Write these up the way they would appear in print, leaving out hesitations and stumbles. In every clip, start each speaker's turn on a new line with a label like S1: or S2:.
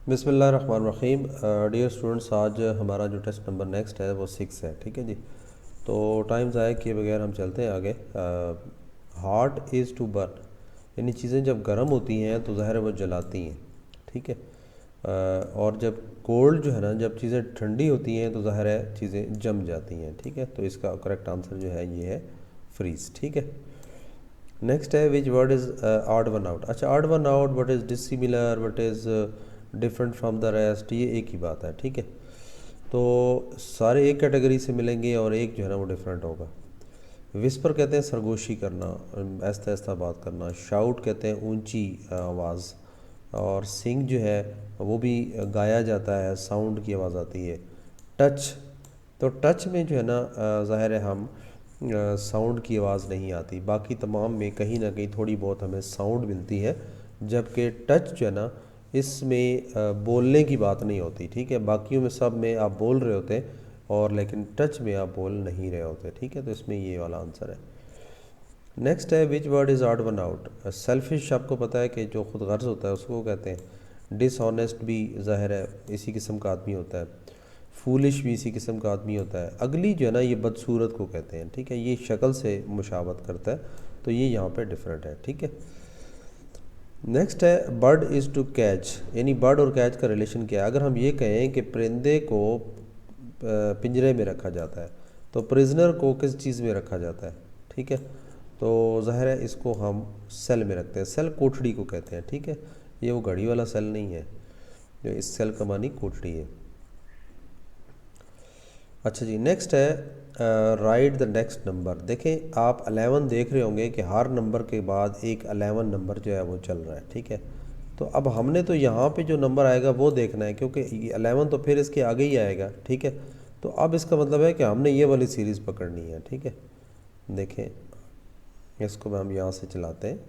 S1: बिस्मिल्लाहिर्रहमानिर्रहीम। Dear students, आज हमारा जो टेस्ट नंबर नेक्स्ट है वो 6 है। ठीक है जी। तो टाइम ज़ाया किए बगैर हम चलते हैं आगे। हॉट इज़ टू बर्न, यानी चीज़ें जब गर्म होती हैं तो ज़ाहिर है वो जलाती हैं। ठीक है। और जब कोल्ड जो है ना, जब चीज़ें ठंडी होती हैं तो ज़ाहिर है चीज़ें जम जाती हैं। ठीक है। तो इसका करेक्ट आंसर जो है ये है फ्रीज। ठीक है। नेक्स्ट है which word is odd one out. अच्छा, odd one out, what is dissimilar, what is different from the rest, ये एक ही बात है। ठीक है। तो सारे एक कैटेगरी से मिलेंगे और एक जो है ना वो डिफरेंट होगा। विस्पर कहते हैं सरगोशी करना, आहिस्ता आहिस्ता बात करना। शाउट कहते हैं ऊंची आवाज़। और सिंग जो है वो भी गाया जाता है, साउंड की आवाज़ आती है। टच, तो टच में जो है ना ज़ाहिर है हम साउंड की आवाज़ नहीं आती। बाकी तमाम में कहीं ना कहीं थोड़ी बहुत हमें साउंड मिलती है, जबकि टच जो है ना इसमें बोलने की बात नहीं होती। ठीक है। बाकियों में सब में आप बोल रहे होते हैं और लेकिन टच में आप बोल नहीं रहे होते। ठीक है। तो इसमें ये वाला आंसर है। नेक्स्ट है which word is odd one out. Selfish आपको पता है कि जो खुद गर्ज होता है उसको कहते हैं। डिसऑनेस्ट भी ज़ाहिर है इसी किस्म का आदमी होता है। फूलिश भी इसी किस्म का आदमी होता है। अगली जो है ना ये बदसूरत को कहते हैं। ठीक है। ये शक्ल से मुशावत करता है, तो ये यहाँ पे डिफरेंट है। ठीक है। नेक्स्ट है बर्ड इज़ टू कैच, यानी बर्ड और कैच का रिलेशन क्या है। अगर हम ये कहें कि परिंदे को पिंजरे में रखा जाता है, तो प्रिजनर को किस चीज़ में रखा जाता है। ठीक है। तो ज़ाहिर है इसको हम सेल में रखते हैं। सेल कोठड़ी को कहते हैं। ठीक है। ये वो घड़ी वाला सेल नहीं है, जो इस सेल का मानी कोठड़ी है। अच्छा जी, नेक्स्ट है राइट द नेक्स्ट नंबर। देखें आप 11 देख रहे होंगे कि हर नंबर के बाद एक 11 नंबर जो है वो चल रहा है। ठीक है। तो अब हमने तो यहाँ पे जो नंबर आएगा वो देखना है, क्योंकि 11 तो फिर इसके आगे ही आएगा। ठीक है। तो अब इसका मतलब है कि हमने ये वाली सीरीज़ पकड़नी है। ठीक है। देखें इसको हम यहाँ से चलाते हैं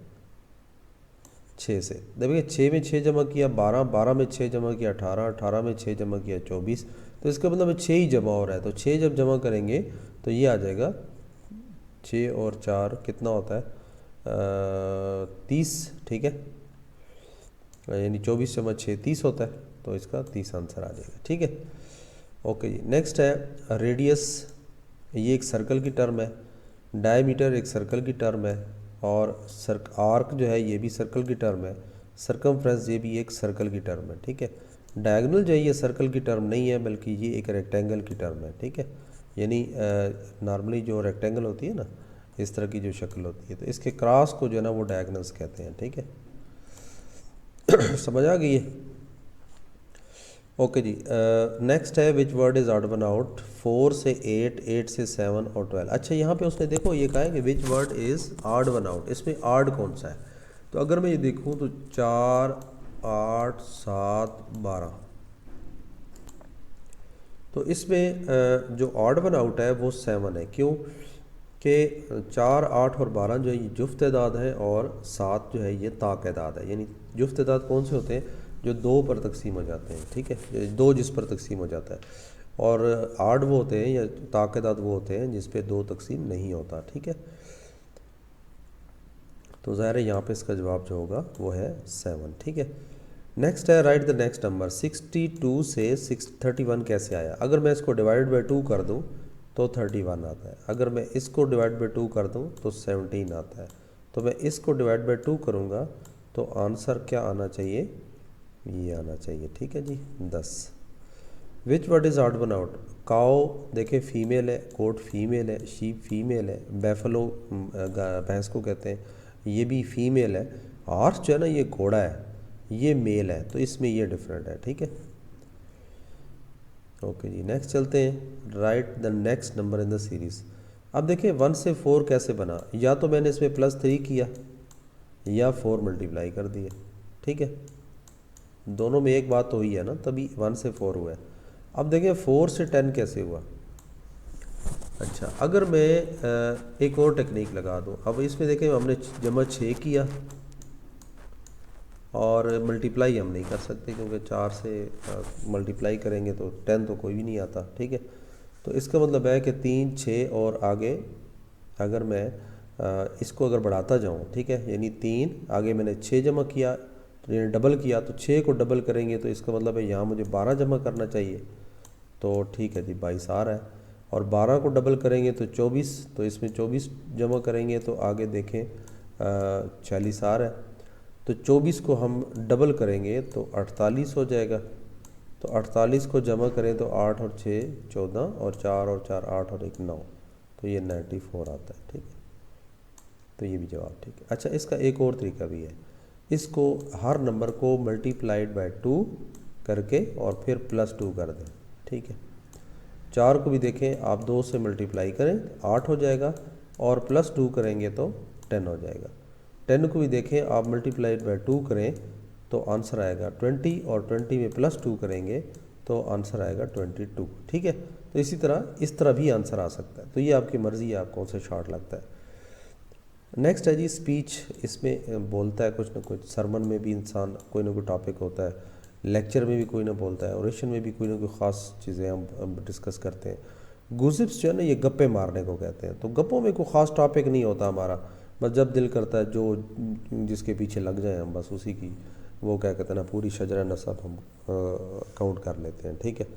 S1: 6 से। देखिए 6 में 6 जमा किया 12, 12 में 6 जमा किया 18, 18 में 6 जमा किया 24। तो इसका मतलब 6 ही जमा हो रहा है। तो 6 जब जमा करेंगे तो ये आ जाएगा 6 और 4 कितना होता है 30। ठीक है। यानी 24 जमा 6 30 होता है, तो इसका 30 आंसर आ जाएगा। ठीक है। ओके जी। नेक्स्ट है रेडियस, ये एक सर्कल की टर्म है। डायमीटर एक सर्कल की टर्म है। और आर्क जो है ये भी सर्कल की टर्म है। सरकमफ्रेंस ये भी एक सर्कल की टर्म है। ठीक है। डायगोनल जो है ये सर्कल की टर्म नहीं है, बल्कि ये एक रेक्टेंगल की टर्म है। ठीक है। यानी नॉर्मली जो रेक्टेंगल होती है ना, इस तरह की जो शक्ल होती है, तो इसके क्रॉस को जो है ना वो डायगोनल्स कहते हैं। ठीक है। समझ आ गई है। ओके जी। नेक्स्ट है which word is odd one out. 4 से 8, 8 से 7 और 12। अच्छा, यहाँ पे उसने देखो ये कहा है कि विच word is odd one out, इसमें ऑड कौन सा है। तो अगर मैं ये देखूँ तो 4, 8, 7, 12। तो इसमें जो ऑड वन आउट है वो 7 है। क्यों कि 4, 8 और 12 जो है ये जुफ्त तादाद है, और 7 जो है ये ताक़दाद है। यानी जुफ्त तादाद कौन से होते हैं, जो 2 पर तकसीम हो जाते हैं। ठीक है। 2 जिस पर तकसीम हो जाता है। और आड वो होते हैं या ताक़दाद वो होते हैं जिस पे 2 तकसीम नहीं होता। ठीक है। तो ज़ाहिर है यहाँ पे इसका जवाब जो होगा वो है 7। ठीक है। नेक्स्ट है राइट द नेक्स्ट नंबर। 62 से 31 कैसे आया। अगर मैं इसको डिवाइड बाई 2 कर दूँ तो 31 आता है। अगर मैं इसको डिवाइड बाई 2 कर दूँ तो 17 आता है। तो मैं इसको डिवाइड बाई 2 करूँगा तो आंसर क्या आना चाहिए, ये आना चाहिए। ठीक है जी, 10। Which word is odd one out. Cow देखें फीमेल है, कोट फीमेल है, शीप फीमेल है, बैफलो भैंस को कहते हैं, ये भी फीमेल है। हॉर्स जो है ना ये घोड़ा है, ये मेल है। तो इसमें ये डिफरेंट है। ठीक है। ओके जी, नेक्स्ट चलते हैं। Right the next number in the series. अब देखिए 1 से 4 कैसे बना। या तो मैंने इसमें +3 किया या 4 मल्टीप्लाई कर दिया। ठीक है। दोनों में एक बात तो हुई है ना, तभी 1 से 4 हुआ है। अब देखिए 4 से 10 कैसे हुआ। अच्छा, अगर मैं एक और टेक्निक लगा दूँ। अब इसमें देखें हमने जमा 6 किया और मल्टीप्लाई हम नहीं कर सकते, क्योंकि 4 से मल्टीप्लाई करेंगे तो 10 तो कोई भी नहीं आता। ठीक है। तो इसका मतलब है कि 3, 6 और आगे अगर मैं इसको अगर बढ़ाता जाऊँ, ठीक है, यानी 3 आगे मैंने 6 जमा किया तो यानी डबल किया तो 6 को डबल करेंगे तो इसका मतलब है यहाँ मुझे 12 जमा करना चाहिए। तो ठीक है जी 22 आ रहा है। और 12 को डबल करेंगे तो 24, तो इसमें 24 जमा करेंगे तो आगे देखें 46 आ रहा है। तो 24 को हम डबल करेंगे तो 48 हो जाएगा। तो 48 को जमा करें तो 8 और 6 14 और 4 और 4 8 और 1 9, तो ये 94 आता है। ठीक है, तो ये भी जवाब ठीक है। अच्छा, इसका एक और तरीका भी है, इसको हर नंबर को मल्टीप्लाइड बाय 2 करके और फिर +2 कर दें। ठीक है, 4 को भी देखें आप 2 से मल्टीप्लाई करें 8 हो जाएगा और +2 करेंगे तो 10 हो जाएगा। 10 को भी देखें आप मल्टीप्लाइड बाय 2 करें तो आंसर आएगा 20 और 20 में +2 करेंगे तो आंसर आएगा 22। ठीक है, तो इसी तरह इस तरह भी आंसर आ सकता है। तो ये आपकी मर्ज़ी है, आप कौन सा शॉर्ट लगता है। नेक्स्ट है जी स्पीच। इसमें बोलता है कुछ ना कुछ, सरमन में भी इंसान कोई ना कोई टॉपिक होता है, लेक्चर में भी कोई ना बोलता है, ओरेशन में भी कोई ना कोई ख़ास चीज़ें हम डिस्कस करते हैं। गुज़िप्स जो है ना ये गप्पे मारने को कहते हैं। तो गप्पों में कोई ख़ास टॉपिक नहीं होता हमारा, बस जब दिल करता है जो जिसके पीछे लग जाए हम बस उसी की वो क्या कहते हैं ना पूरी शजरा नसब हम काउंट कर लेते हैं। ठीक है,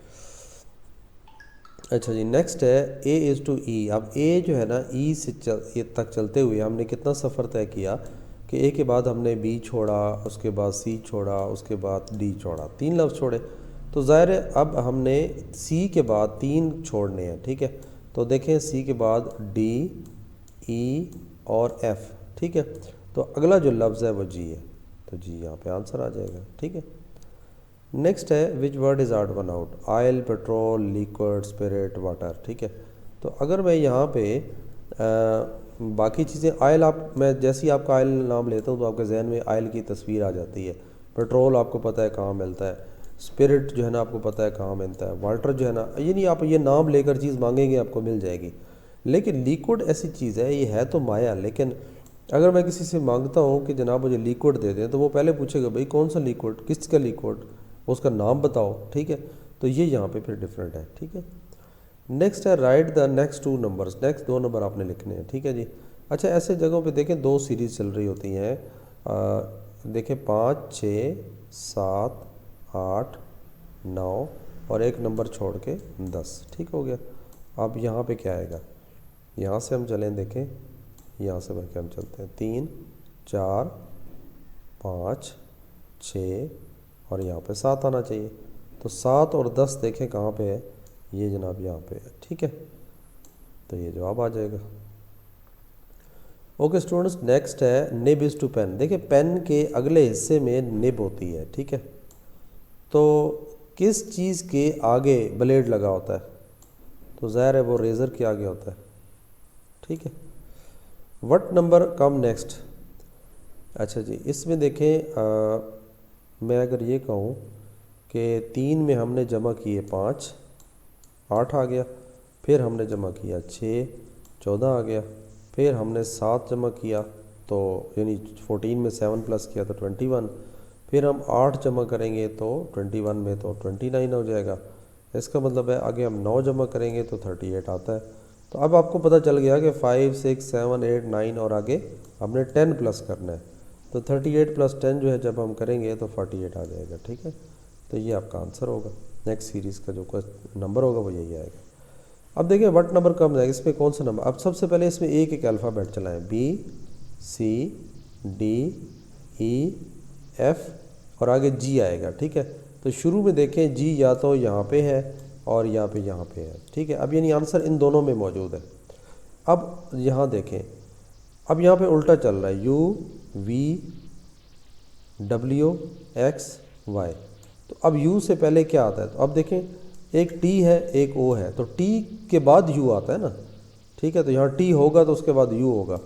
S1: अच्छा जी नेक्स्ट है A/E। अब A जो है ना E से ए तक चलते हुए हमने कितना सफ़र तय किया कि A के बाद हमने B छोड़ा, उसके बाद C छोड़ा, उसके बाद D छोड़ा, 3 लफ्ज़ छोड़े। तो ज़ाहिर है अब हमने C के बाद 3 छोड़ने हैं। ठीक है, तो देखें C के बाद D, E और F। ठीक है, तो अगला जो लफ्ज़ है वो G है, तो G यहाँ पे आंसर आ जाएगा। ठीक है, नेक्स्ट है which word is odd one out. Oil, petrol, liquid, spirit, water. ठीक है, तो अगर मैं यहाँ पे बाकी चीज़ें ऑयल मैं जैसे ही आपका ऑयल नाम लेता हूँ तो आपके जहन में ऑयल की तस्वीर आ जाती है। पेट्रोल आपको पता है कहाँ मिलता है, स्पिरिट जो है ना आपको पता है कहाँ मिलता है, वाटर जो है ना ये नहीं आप ये नाम लेकर चीज़ मांगेंगे आपको मिल जाएगी। लेकिन लिक्विड ऐसी चीज़ है, ये है तो माया, लेकिन अगर मैं किसी से मांगता हूँ कि जनाब मुझे लिक्विड दे दें तो वो पहले पूछेगा भाई कौन सा लिक्विड, किसका लिक्विड, उसका नाम बताओ। ठीक है, तो ये यहाँ पे फिर डिफरेंट है। ठीक है, नेक्स्ट है right the next 2 numbers. Next 2 number आपने लिखने हैं। ठीक है जी, अच्छा ऐसे जगहों पे देखें 2 सीरीज़ चल रही होती हैं, देखें 5 6 7 8 9 और एक नंबर छोड़ के 10। ठीक हो गया। अब यहाँ पे क्या आएगा, यहाँ से हम चलें, देखें यहाँ से बैठ के हम चलते हैं 3 4 5 6 और यहाँ पे 7 आना चाहिए। तो 7 और 10 देखें कहाँ पे है, ये जनाब यहाँ पे है। ठीक है, तो ये जवाब आ जाएगा। ओके स्टूडेंट्स, नेक्स्ट है निब इज़ टू पेन। देखिए पेन के अगले हिस्से में निब होती है। ठीक है, तो किस चीज़ के आगे ब्लेड लगा होता है, तो ज़ाहिर है वो रेज़र के आगे होता है। ठीक है, व्हाट नंबर कम नेक्स्ट। अच्छा जी, इसमें देखें मैं अगर ये कहूँ कि 3 में हमने जमा किए 5 8 आ गया, फिर हमने जमा किया 6 14 आ गया, फिर हमने 7 जमा किया तो यानी 14 में 7 प्लस किया तो 21, फिर हम 8 जमा करेंगे तो 21 में तो 29 हो जाएगा। इसका मतलब है आगे हम 9 जमा करेंगे तो 38 आता है। तो अब आपको पता चल गया कि 5 6 7 8 9 और आगे हमने 10 प्लस करना है, तो 38 प्लस 10 जो है जब हम करेंगे तो 48 आ जाएगा। ठीक है, तो ये आपका आंसर होगा। नेक्स्ट सीरीज़ का जो नंबर होगा वो यही आएगा। अब देखिए व्हाट नंबर कम जाएगा, इसमें कौन सा नंबर। अब सबसे पहले इसमें एक अल्फ़ाबेट चलाएं, BCDEF और आगे G आएगा। ठीक है, तो शुरू में देखें G या तो यहाँ पे है और यहाँ पे है। ठीक है, अब यानी आंसर इन दोनों में मौजूद है। अब यहाँ देखें, अब यहाँ पे उल्टा चल रहा है UVWXY। तो अब U से पहले क्या आता है, तो अब देखें एक T है एक O है, तो T के बाद U आता है ना। ठीक है, तो यहाँ T होगा तो उसके बाद U होगा,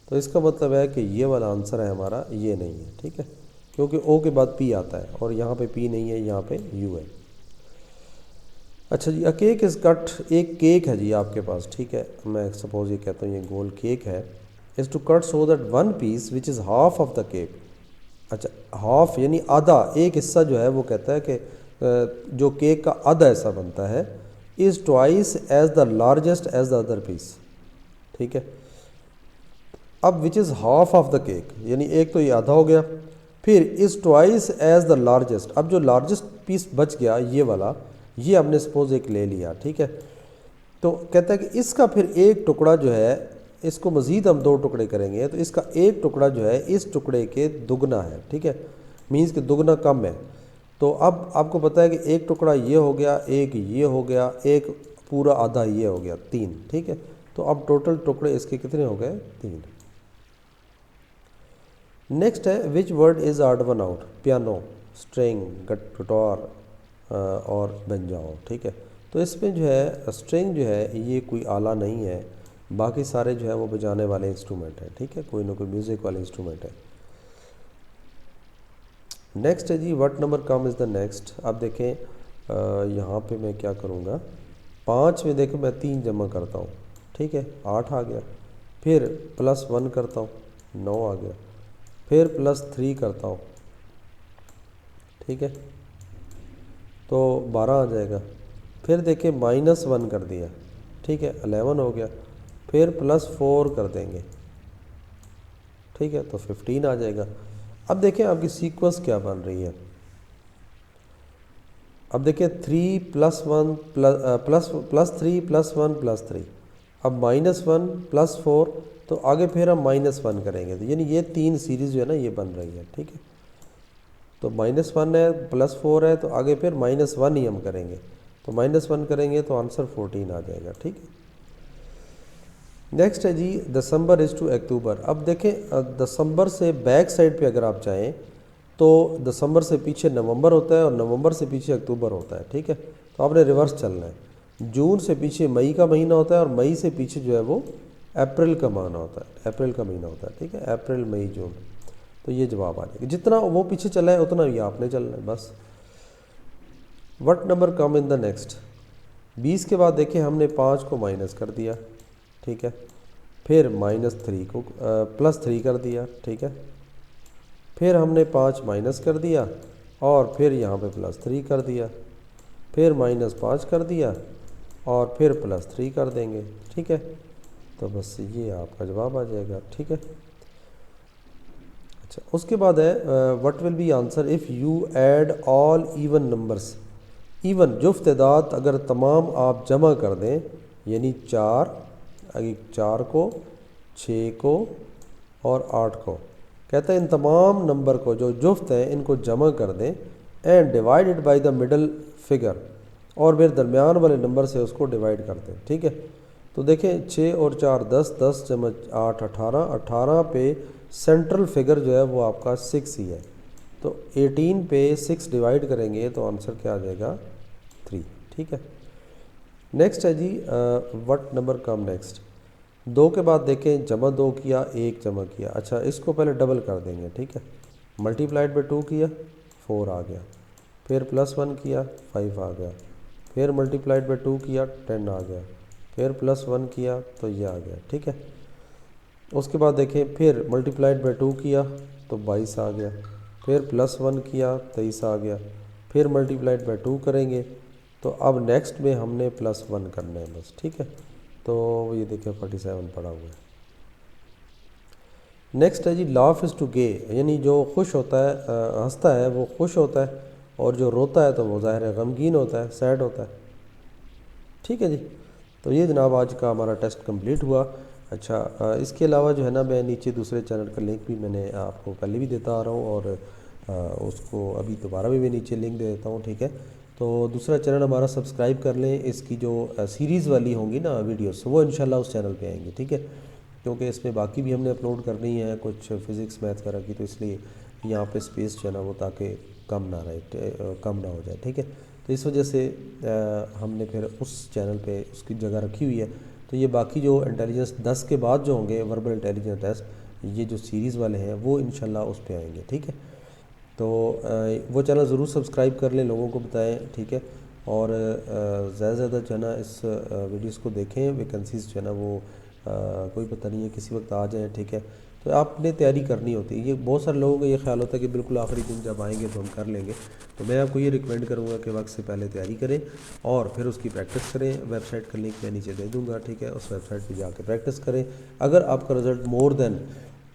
S1: तो इसका मतलब है कि ये वाला आंसर है हमारा, ये नहीं है। ठीक है, क्योंकि O के बाद P आता है और यहाँ पे P नहीं है, यहाँ पे U है। अच्छा जी, अ केक इज़ कट। एक केक है जी आपके पास। ठीक है, मैं सपोज ये कहता हूँ ये गोल केक है, is to cut so that one piece which is half of the cake. अच्छा, हाफ यानी आधा, एक हिस्सा जो है वो कहता है कि जो केक का आधा हिस्सा बनता है, is twice as the largest as the other piece. ठीक है, अब which is half of the cake, यानी एक तो ये आधा हो गया फिर is twice as the largest. अब जो लार्जेस्ट पीस बच गया ये वाला, ये हमने सपोज एक ले लिया, ठीक है। तो कहता है कि इसका फिर एक टुकड़ा जो है, इसको मज़ीद हम 2 टुकड़े करेंगे तो इसका एक टुकड़ा जो है इस टुकड़े के दुगना है, ठीक है, मीन्स कि दुगना कम है। तो अब आपको पता है कि एक टुकड़ा ये हो गया, एक ये हो गया, एक पूरा आधा ये हो गया, 3, ठीक है। तो अब टोटल टुकड़े इसके कितने हो गए? 3। नेक्स्ट है which word is odd one out? Piano, string, guitar और बंजाओ, ठीक है। तो इसमें जो है स्ट्रिंग जो है ये कोई आला नहीं है, बाकी सारे जो है वो बजाने वाले इंस्ट्रूमेंट हैं, ठीक है, कोई ना कोई म्यूज़िक वाले इंस्ट्रूमेंट है। नेक्स्ट है जी what number come is the next. अब देखें यहाँ पे मैं क्या करूँगा, 5 में देखें मैं 3 जमा करता हूँ, ठीक है, 8 आ गया। फिर +1 करता हूँ, 9 आ गया। फिर +3 करता हूँ, ठीक है, तो 12 आ जाएगा। फिर देखें -1 कर दिया, ठीक है, 11 हो गया। फिर +4 कर देंगे, ठीक है, तो 15 आ जाएगा। अब देखें आपकी सीक्वेंस क्या बन रही है। अब देखें 3 +1 +3 +1 +3, अब -1 +4, तो आगे फिर हम -1 करेंगे, तो यानी ये 3 सीरीज़ जो है ना ये बन रही है, ठीक है। तो -1 है, +4 है, तो आगे फिर -1 ही हम करेंगे, तो -1 करेंगे तो आंसर 14 आ जाएगा, ठीक है। नेक्स्ट है जी दिसंबर इज़ टू अक्टूबर। अब देखें दिसंबर से बैक साइड पे अगर आप चाहें तो दिसंबर से पीछे नवंबर होता है और नवंबर से पीछे अक्टूबर होता है, ठीक है। तो आपने रिवर्स चलना है। जून से पीछे मई का महीना होता है और मई से पीछे जो है वो अप्रैल का महीना होता है, अप्रैल का महीना होता है, ठीक है, अप्रैल मई जून। तो ये जवाब आ जाएगा, जितना वो पीछे चला है उतना ही आपने चलना है बस। What number come in the next? 20 के बाद देखिए हमने 5 को माइनस कर दिया, ठीक है, फिर -3 को +3 कर दिया, ठीक है, फिर हमने 5 माइनस कर दिया और फिर यहाँ पे +3 कर दिया, फिर -5 कर दिया और फिर +3 कर देंगे, ठीक है। तो बस ये आपका जवाब आ जाएगा, ठीक है। अच्छा, उसके बाद है what will be answer if you add all even numbers. Even जुफ्त तादाद अगर तमाम आप जमा कर दें, यानी 4 को, 6 को और 8 को, कहता है इन तमाम नंबर को जो जुफ्त हैं इनको जमा कर दें and divided by the middle figure, और फिर दरमियान वाले नंबर से उसको डिवाइड कर दें, ठीक है। तो देखें 6 और 4 10, 10 जमा 8 18, 18 पे सेंट्रल फिगर जो है वो आपका 6 ही है, तो 18 पे 6 डिवाइड करेंगे तो आंसर क्या आ जाएगा? 3, ठीक है। नेक्स्ट है जी व्हाट नंबर कम नेक्स्ट। 2 के बाद देखें जमा 2 किया, 1 जमा किया। अच्छा, इसको पहले डबल कर देंगे, ठीक है, मल्टीप्लाइड बाई 2 किया, 4 आ गया, फिर +1 किया, 5 आ गया, फिर मल्टीप्लाइड बाई 2 किया, 10 आ गया, फिर +1 किया तो ये आ गया, ठीक है। उसके बाद देखें फिर मल्टीप्लाइड बाई 2 किया तो 22 आ गया, फिर +1 किया 23 आ गया, फिर मल्टीप्लाइड बाई 2 करेंगे तो अब नेक्स्ट में हमने +1 करना है बस, ठीक है। तो ये देखिए 47 पड़ा हुआ है। नेक्स्ट है जी लाफ इज़ टू गे, यानी जो खुश होता है हंसता है वो खुश होता है, और जो रोता है तो वो ज़ाहिर है गमगीन होता है, सैड होता है, ठीक है जी। तो ये जनाब आज का हमारा टेस्ट कंप्लीट हुआ। अच्छा, इसके अलावा जो है ना मैं नीचे दूसरे चैनल का लिंक भी मैंने आपको पहले भी देता आ रहा हूँ और उसको अभी दोबारा भी मैं नीचे लिंक दे देता हूँ, ठीक है। तो दूसरा चैनल हमारा सब्सक्राइब कर लें, इसकी जो सीरीज़ वाली होंगी ना वीडियोस वो इंशाल्लाह उस चैनल पे आएंगी, ठीक है, क्योंकि इसमें बाकी भी हमने अपलोड करनी है कुछ फ़िज़िक्स मैथ वगैरह की, तो इसलिए यहाँ पे स्पेस जो है ना वो ताकि कम ना हो जाए, ठीक है। तो इस वजह से हमने फिर उस चैनल पे उसकी जगह रखी हुई है। तो ये बाकी जो इंटेलिजेंस 10 के बाद जो होंगे वर्बल इंटेलिजेंस टेस्ट, ये जो सीरीज़ वाले हैं वो इंशाल्लाह उस पे आएंगे, ठीक है। तो वो चैनल ज़रूर सब्सक्राइब कर लें, लोगों को बताएं, ठीक है। और ज़्यादा से ज़्यादा जो है ना इस वीडियोस को देखें, वैकेंसीज़ जो है ना वो कोई पता नहीं है किसी वक्त आ जाए, ठीक है। तो आपने तैयारी करनी होती है। ये बहुत सारे लोगों का ये ख्याल होता है कि बिल्कुल आखिरी दिन जब आएंगे तो हम कर लेंगे, तो मैं आपको ये रिकमेंड करूँगा कि वक्त से पहले तैयारी करें और फिर उसकी प्रैक्टिस करें। वेबसाइट का लिंक मैं नीचे दे दूँगा, ठीक है, उस वेबसाइट पर जाकर प्रैक्टिस करें। अगर आपका रिज़ल्ट मोर देन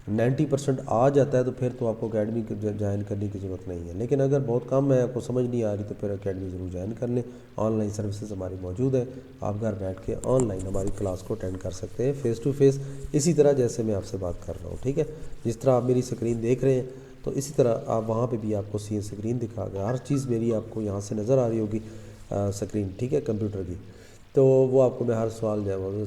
S1: 90% आ जाता है तो फिर तो आपको अकेडमी ज्वाइन करने की ज़रूरत नहीं है। लेकिन अगर बहुत कम है, आपको समझ नहीं आ रही, तो फिर अकेडमी ज़रूर ज्वाइन कर लें। ऑनलाइन सर्विसेज हमारी मौजूद है, आप घर बैठ के ऑनलाइन हमारी क्लास को अटेंड कर सकते हैं फ़ेस टू फेस, इसी तरह जैसे मैं आपसे बात कर रहा हूँ। ठीक है, जिस तरह आप मेरी स्क्रीन देख रहे हैं, तो इसी तरह आप वहाँ पे भी आपको सी स्क्रीन दिखा गया, हर चीज़ मेरी आपको यहाँ से नज़र आ रही होगी स्क्रीन, ठीक है, कंप्यूटर की। तो वो आपको मैं हर सवाल जो है वो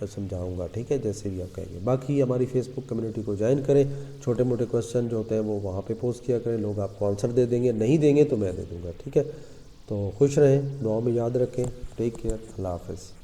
S1: समझाऊँगा, ठीक है, जैसे भी आप कहेंगे। बाकी हमारी फेसबुक कम्युनिटी को ज्वाइन करें, छोटे मोटे क्वेश्चन जो होते हैं वो वहाँ पे पोस्ट किया करें, लोग आपको आंसर दे देंगे, नहीं देंगे तो मैं दे दूँगा, ठीक है। तो खुश रहें, दुआ में याद रखें, टेक केयर, अल्लाह हाफ़िज़।